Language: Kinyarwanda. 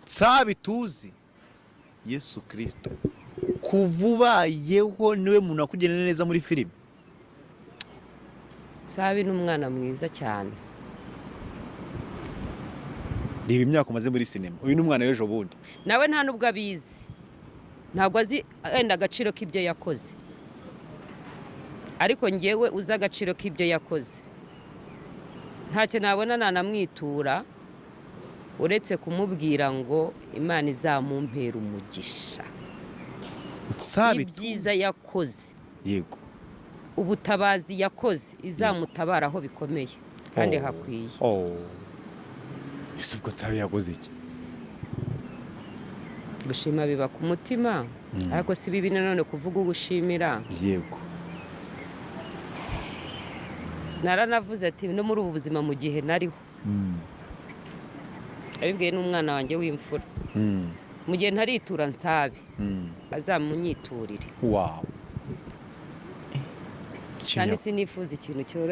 Nsabi tuzi Yesu Kristo kuvubayeho niwe muntu wakugenera neza muri filime. Nsabi n'umwana mwiza cyane. Reba imyaka umaze muri sinema. Uyu n'umwana w'ejo bundi. Nawe nta nubwo abizi. Ntabwo azi enda agaciro k'ibyo yakoze. Ariko ngewe uzi agaciro k'ibyo yakoze. Ntacyo nabona nanamwitura uretse kumubwira ngo Imana izamumpera umugisha. Nsabi ibyiza yakoze. Yego. Ubutabazi yakoze izamutabara aho bikomeye kandi hakwiye. Ese ubwo Nsabi yakoze iki? Gushima biba ku mutima ariko si bibi none kuvuga ugushimira. Yego. Naranavuze ati no muri ubu buzima mu gihe nariho. Abibwiye n'umwana wanjye w'imfura. Mu gihe ntaritura Nsabi azamunyiturire. Wow. Cyane sinifuza ikintu cyoro